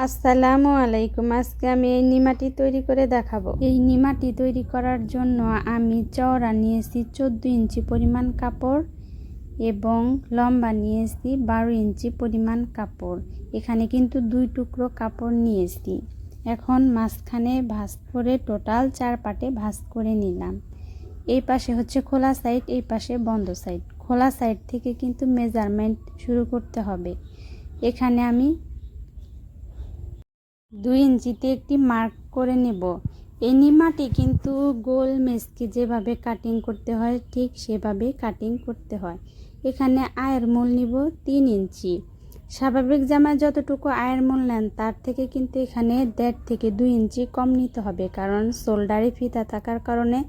আসসালামু আলাইকুম। আজকে আমি এই নিমাটি তৈরি করে দেখাবো। এই নিমাটি তৈরি করার জন্য আমি চওড়া নিয়েছি 14 ইঞ্চি পরিমাণ কাপড় এবং লম্বা নিয়েছি 12 ইঞ্চি পরিমাণ কাপড়। এখানে কিন্তু 2 টুকরো কাপড় নিয়েছি। এখন মাঝখানে ভাঁজ করে টোটাল 4 পাটে ভাঁজ করে নিলাম। এই পাশে হচ্ছে খোলা সাইড, এই পাশে বন্ধ সাইড। খোলা সাইড থেকে কিন্তু মেজারমেন্ট শুরু করতে হবে। এখানে আমি 2 ইঞ্চিতে একটি মার্ক করে নেব। এই নিমাটি কিন্তু গোল মেসকে যেভাবে কাটিং করতে হয় ঠিক সেভাবে কাটিং করতে হয়। এখানে আয়ের মূল নিব 3 ইঞ্চি। স্বাভাবিক জামায় যতটুকু আয়ের মূল নেন তার থেকে কিন্তু এখানে 1.5 থেকে 2 ইঞ্চি কম নিতে হবে, কারণ শোল্ডারে ফিতা থাকার কারণে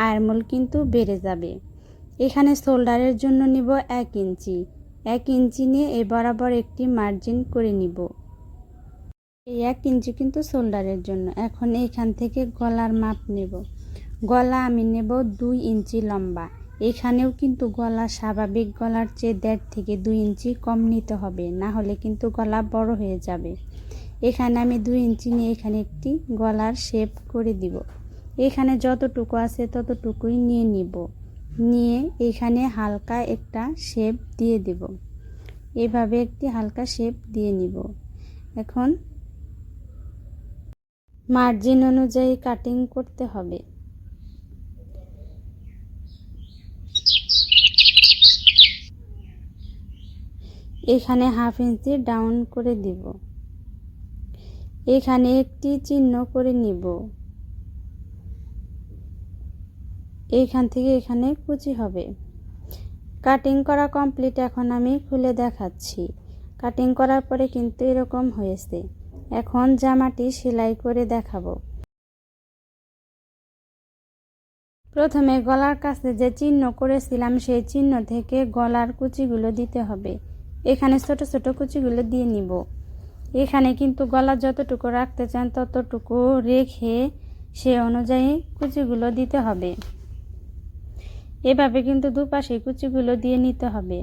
আয়ের মূল কিন্তু বেড়ে যাবে। এখানে শোল্ডারের জন্য নিব 1 ইঞ্চি। 1 ইঞ্চি নিয়ে এ বরাবর একটি মার্জিন করে নিব। এই 1 ইঞ্চি কিন্তু শোল্ডারের জন্য। এখন এইখান থেকে গলার মাপ নেব। গলা আমি নেব 2 ইঞ্চি লম্বা। এখানেও কিন্তু গলা স্বাভাবিক গলার চেয়ে 1.5 থেকে 2 ইঞ্চি কম নিতে হবে, না হলে কিন্তু গলা বড় হয়ে যাবে। এখানে আমি 2 ইঞ্চি নিয়ে এখানে একটি গলার শেপ করে দিব। এখানে যতটুকু আছে ততটুকুই নিয়ে নিব। নিয়ে এখানে হালকা একটা শেপ দিয়ে দেব। এভাবে একটি হালকা শেপ দিয়ে নিব। এখন মার্জিন অনুযায়ী কাটিং করতে হবে। এখানে 1/2 ইঞ্চি ডাউন করে দিব। এখানে একটি চিহ্ন করে নিব। এইখান থেকে এখানে কুচি হবে। কাটিং করা কমপ্লিট। এখন আমি খুলে দেখাচ্ছি। কাটিং করার পরে কিন্তু এরকম হয়েছে। এখন জামাটি সেলাই করে দেখাবো। প্রথমে গলার কাছে যে চিহ্ন করেছিলাম সেই চিহ্ন থেকে গলার কুচিগুলো দিতে হবে। এখানে ছোট ছোট কুচিগুলো দিয়ে নিব। এখানে কিন্তু গলা যতটুকু রাখতে চান ততটুকু রেখে সে অনুযায়ী কুচিগুলো দিতে হবে। এভাবে কিন্তু দুপাশে কুচিগুলো দিয়ে নিতে হবে।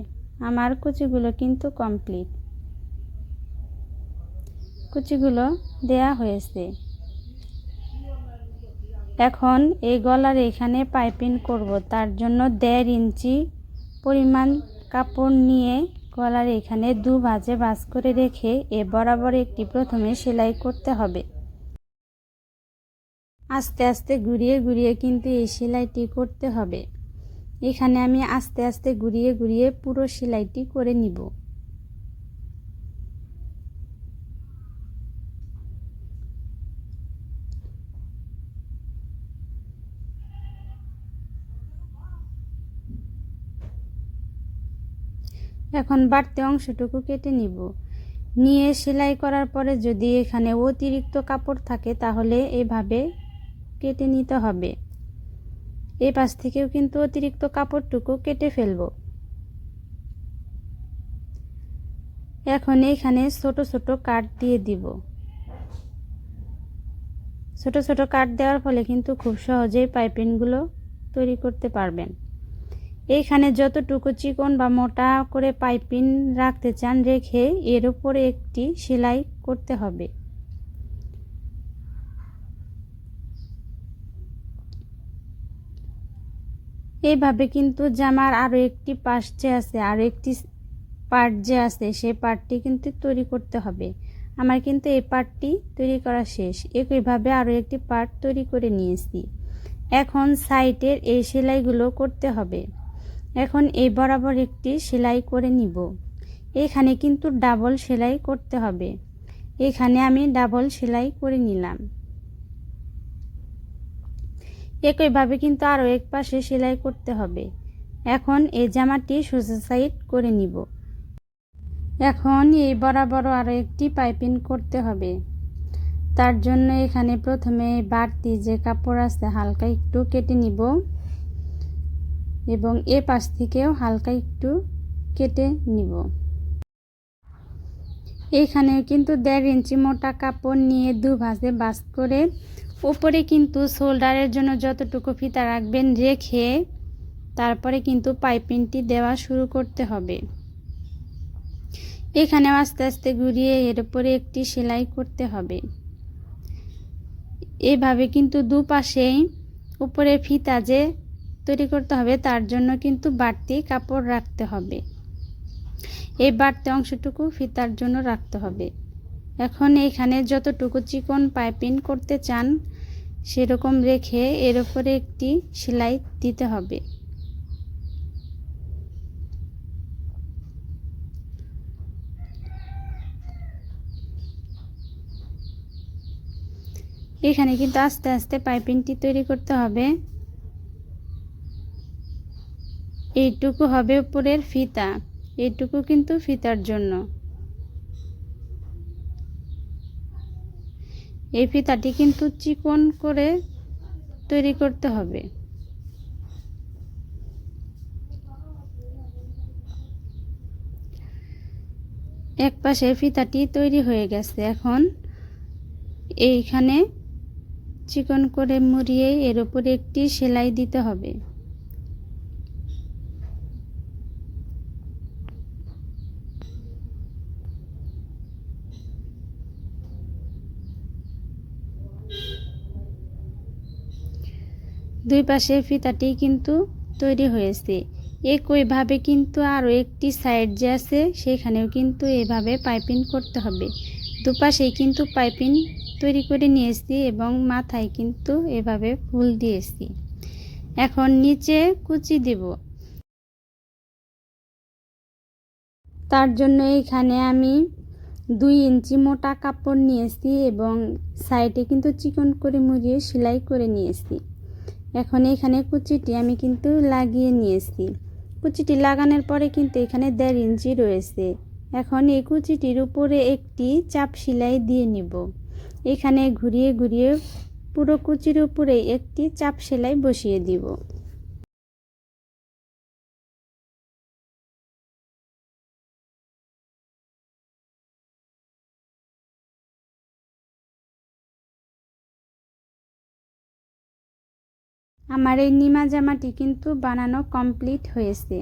আমার কুচিগুলো কিন্তু কমপ্লিট। কুচিগুলো দেয়া হয়েছে। এখন এই গলার এখানে পাইপিং করব। তার জন্য 1.5 ইঞ্চি পরিমাণ কাপড় নিয়ে গলার এখানে 2 ভাঁজে ভাঁজ করে রেখে এ বরাবর একটি প্রথমে সেলাই করতে হবে। আস্তে আস্তে ঘুরিয়ে ঘুরিয়ে কিন্তু এই সেলাইটি করতে হবে। এখানে আমি আস্তে আস্তে ঘুরিয়ে ঘুরিয়ে পুরো সেলাইটি করে নিব। এখন বাড়তি অংশটুকু কেটে নিব। নিয়ে সেলাই করার পরে যদি এখানে অতিরিক্ত কাপড় থাকে তাহলে এভাবে কেটে নিতে হবে। এই পাশ থেকেও কিন্তু অতিরিক্ত কাপড়টুকু কেটে ফেলব। এখন এখানে ছোট ছোট কাট দিয়ে দিব। ছোট ছোট কাট দেওয়ার ফলে কিন্তু খুব সহজেই পাইপিংগুলো তৈরি করতে পারবেন। এইখানে যতটুকু চিকন বা মোটা করে পাইপিং রাখতে চান রেখে এর উপরে একটি সেলাই করতে হবে। এইভাবে কিন্তু জামার আরও একটি পাশ যে আছে, আরও একটি পার্ট যে আছে সেই পার্টটি কিন্তু তৈরি করতে হবে। আমার কিন্তু এই পার্টটি তৈরি করা শেষ। একইভাবে আরও একটি পার্ট তৈরি করে নিয়েছি। এখন সাইডের এই সেলাইগুলো করতে হবে। এখন এই বরাবর একটি সেলাই করে নিব। এখানে কিন্তু ডাবল সেলাই করতে হবে। এখানে আমি ডাবল সেলাই করে নিলাম। একইভাবে কিন্তু আরও এক পাশে সেলাই করতে হবে। এখন এই জামাটি সোজা সাইড করে নিব। এখন এই বরাবর আরও একটি পাইপিং করতে হবে। তার জন্য এখানে প্রথমে বাড়তি যে কাপড় আছে হালকা একটু কেটে নিব এবং এ পাশ থেকেও হালকা একটু কেটে নিব। এইখানে কিন্তু 1.5 ইঞ্চি মোটা কাপড় নিয়ে 2 ভাঁজে ভাঁজ করে উপরে কিন্তু শোল্ডারের জন্য যতটুকু ফিতা রাখবেন রেখে তারপরে কিন্তু পাইপিংটি দেওয়া শুরু করতে হবে। এখানেও আস্তে আস্তে ঘুরিয়ে এর উপরে একটি সেলাই করতে হবে। এভাবে কিন্তু দুপাশেই উপরে ফিতা যে তৈরি করতে হবে তার জন্য কিন্তু বাড়তি কাপড় রাখতে হবে। এই বাড়তি অংশটুকু ফিতার জন্য রাখতে হবে। এখন এখানে যতটুকু চিকন পাইপিং করতে চান সেরকম রেখে এর উপরে একটি সেলাই দিতে হবে। এখানে কিন্তু আস্তে আস্তে পাইপিংটি তৈরি করতে হবে। এইটুকু হবে উপরের ফিতা, এইটুকু কিন্তু ফিতার জন্য। এই ফিতাটি কিন্তু চিকন করে তৈরি করতে হবে। এক পাশে ফিতাটি তৈরি হয়ে গেছে। এখন এইখানে চিকন করে মুড়িয়ে এর উপরে একটি সেলাই দিতে হবে। দুই পাশে ফিতাটি কিন্তু তৈরি হয়েছে। একইভাবে কিন্তু আরও একটি সাইড যে আছে সেখানেও কিন্তু এভাবে পাইপিং করতে হবে। দুপাশেই কিন্তু পাইপিং তৈরি করে নিয়েছি এবং মাথায় কিন্তু এভাবে ফুল দিয়েছি। এখন নিচে কুচি দেব। তার জন্য এখানে আমি 2 ইঞ্চি মোটা কাপড় নিয়েছি এবং সাইডে কিন্তু চিকন করে মুড়িয়ে সেলাই করে নিয়েছি। এখন এখানে কুচিটি আমি কিন্তু লাগিয়ে নিয়েছি। কুচিটি লাগানোর পরে কিন্তু এখানে 1.5 ইঞ্চি রয়েছে। এখন এই কুচিটির উপরে একটি চাপ সেলাই দিয়ে নিব। এখানে ঘুরিয়ে ঘুরিয়ে পুরো কুচির উপরে একটি চাপ সেলাই বসিয়ে দিব। আমার এই নিমা জামাটি কিন্তু বানানো কমপ্লিট হয়েছে।